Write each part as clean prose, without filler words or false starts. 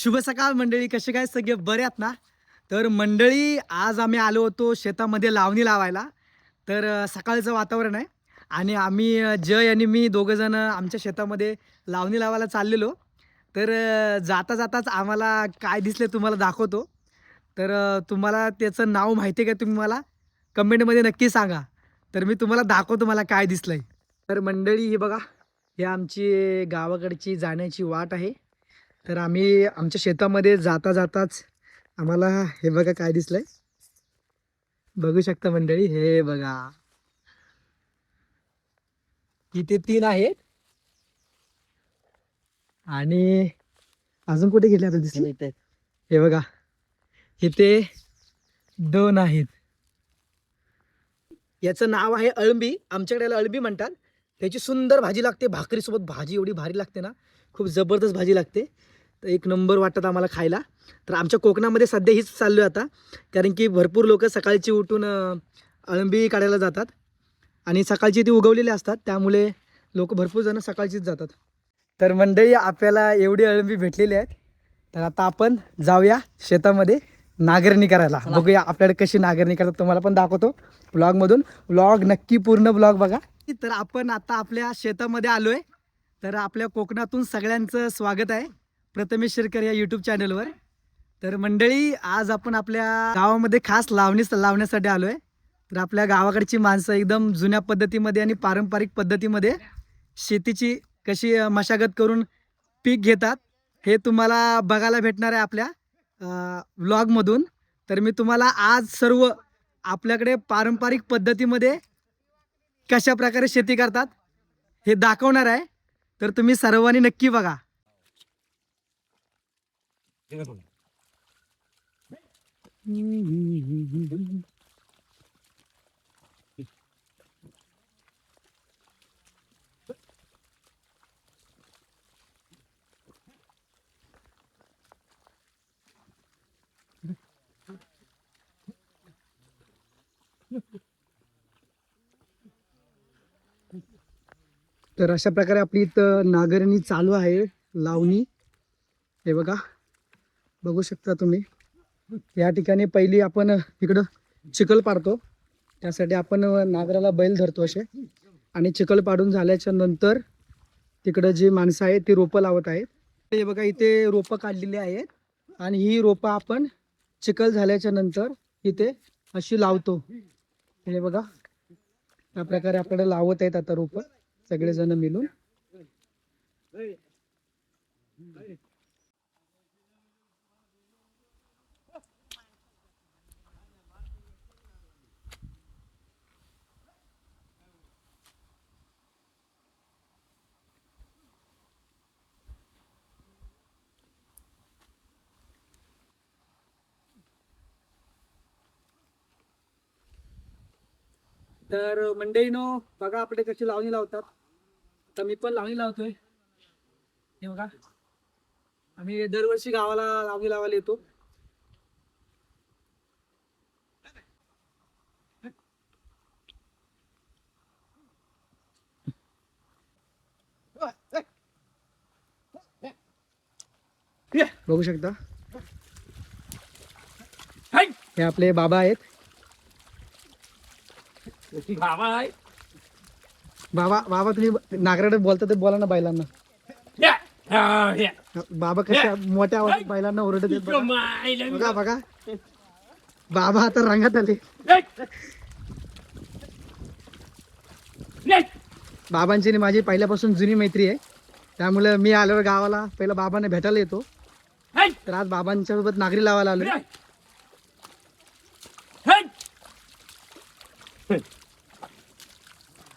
शुभ सकाळ मंडळी, कसे काय सगळे बरे आहात ना? तर मंडळी, आज आम्ही आलो होतो शेतामध्ये लावणी लावायला. तर सकाळचं वातावरण आहे आणि आम्ही जय आणि मी दोघं जण आमच्या शेतामध्ये लावणी लावायला चाललेलो. तर जाता जाताच आम्हाला काय दिसले तुम्हाला दाखवतो. तर तुम्हाला त्याचं नाव माहिती आहे का? तुम्ही मला कमेंटमध्ये नक्की सांगा. तर मी तुम्हाला दाखवतो मला काय दिसलंय. तर मंडळी, ही बघा, ही आमची गावाकडची जाण्याची वाट आहे. तर आम्ही आमच्या शेतामध्ये जाता जाताच आम्हाला हे बघा काय दिसलंय. बघू शकता मंडळी, हे बघा, इथे 3 आहेत आणि अजून कुठे गेले आता दिसले? हे बघा, इथे 2 आहेत. याचं नाव आहे अळंबी, आमच्याकडे याला अळंबी म्हणतात. त्याची सुंदर भाजी लागते, भाकरीसोबत भाजी एवढी भारी लागते ना, खूप जबरदस्त भाजी लागते. तर एक नंबर वाटतं आम्हाला खायला. तर आमच्या कोकणामध्ये सध्या हीच चाललो आहे आता, कारण की भरपूर लोक सकाळची उठून अळंबी काढायला जातात आणि सकाळची ती उगवलेली असतात, त्यामुळे लोक भरपूर जण सकाळचीच जातात. तर मंडळी, आपल्याला एवढी अळंबी भेटलेली आहेत. तर आता आपण जाऊया शेतामध्ये नांगरणी करायला. बघूया आपल्याकडे कशी नांगरणी करतात, तुम्हाला पण दाखवतो ब्लॉगमधून. ब्लॉग नक्की पूर्ण ब्लॉग बघा. तर आपण आता आपल्या शेतामध्ये आलोय. तर आपल्या कोकणातून सगळ्यांचं स्वागत आहे प्रथमेश शिरकर या यूट्यूब चॅनलवर. तर मंडळी, आज आपण आपल्या गावामध्ये खास लावण्यासाठी आलोय. तर आपल्या गावाकडची माणसं एकदम जुन्या पद्धतीमध्ये आणि पारंपरिक पद्धतीमध्ये शेतीची कशी मशागत करून पीक घेतात, हे तुम्हाला बघायला भेटणार आहे आपल्या व्लॉगमधून. तर मी तुम्हाला आज सर्व आपल्याकडे पारंपरिक पद्धतीमध्ये कशा प्रकारे शेती करतात हे दाखवणार आहे. तर तुम्ही सर्वांनी नक्की बघा. तर अशा प्रकारे आपली इथं नांगरणी चालू आहे, लावणी. हे बघा, बघू शकता तुम्ही. या ठिकाणी पहिली आपण इकडं चिखल पाडतो, त्यासाठी आपण नांगराला बैल धरतो असे. आणि चिखल पाडून झाल्याच्या नंतर तिकडं जी माणसं आहेत ती रोपं लावत आहेत. हे बघा, इथे रोपं काढलेली आहेत आणि ही रोपं आपण चिखल झाल्याच्या नंतर इथे अशी लावतो. हे बघा, त्या प्रकारे आपल्याला लावत आहेत आता रोपं सगळेजण मिळून. तर मंडळीनो, बघा आपले कशी लावणी लावतात. तर मी पण लावणी लावतोय. हे बघा, आम्ही दरवर्षी गावाला लावणी लावायला येतो. बघू शकता, हे आपले बाबा आहेत. बाबा बाबा तुम्ही नागराडे बोलता तर बोला ना बैलांना. बाबा कशा मोठ्या आवाजात बैलांना ओरडत आहेत बघा. बघा बघा, बाबा आता रंगात आले. बाबांची आणि माझी पहिल्यापासून जुनी मैत्री आहे, त्यामुळे मी आल्यावर गावाला पहिला बाबांना भेटायला येतो. तर आज बाबांच्या सोबत नागरी लावायला आलो.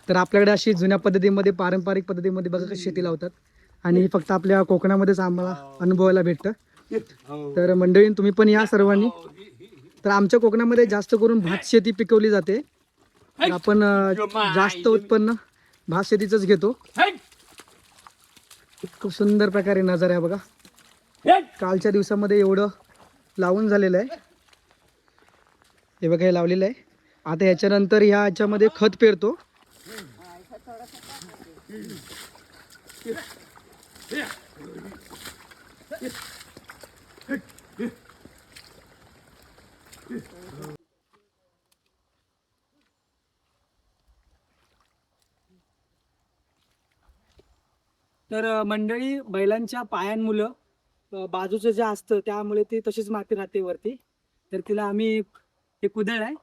तर आपल्याकडे अशी जुन्या पद्धतीमध्ये पारंपरिक पद्धतीमध्ये बघा कशी शेती लावतात, आणि हे फक्त आपल्या कोकणामध्येच आम्हाला अनुभवायला भेटतं. तर मंडळी, तुम्ही पण या सर्वांनी. तर आमच्या कोकणामध्ये जास्त करून भात शेती पिकवली जाते. तर आपण जास्त उत्पन्न भात शेतीच घेतो. खूप सुंदर प्रकारे नजारा आहे बघा. कालच्या दिवसामध्ये एवढं लावून झालेलं आहे. हे बघा, हे लावलेलं आहे. आता ह्याच्यानंतर ह्याच्यामध्ये खत पेरतो. तर मंडळी, बैलांच्या पायांमुळं बाजूचं जे असतं त्यामुळे ती तशीच माती राहते वरती. तर तिला आम्ही हे कुदळ आहे,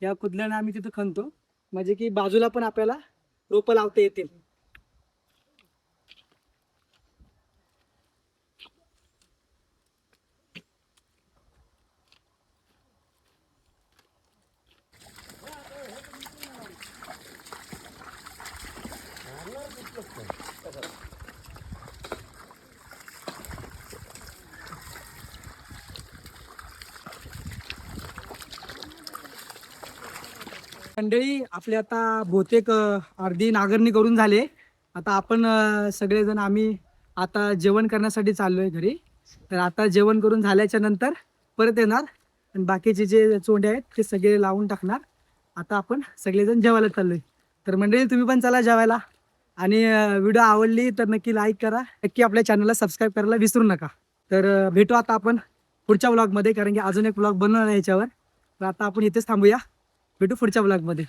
या कुदळाने आम्ही तिथं खणतो, म्हणजे की बाजूला पण आपल्याला रोपं लावता येतील. मंडळी, आपले आता बहुतेक अर्धी नांगरणी करून झाले. आता आपण सगळेजण आम्ही आता जेवण करण्यासाठी चाललोय घरी. तर आता जेवण करून झाल्याच्या नंतर परत येणार आणि बाकीचे जे चोंडे आहेत ते सगळे लावून टाकणार. आता आपण सगळेजण जेवायला चाललोय. तर मंडळी, तुम्ही पण चला जेवायला. आणि व्हिडिओ आवडली तर नक्की लाईक करा, नक्की आपल्या चॅनलला सबस्क्राईब करायला विसरू नका. तर भेटू आता आपण पुढच्या व्लॉगमध्ये, कारण की अजून एक व्लॉग बनवणार आहे याच्यावर. तर आता आपण इथेच थांबूया, भेटू पुढच्या व्लॉगमध्ये.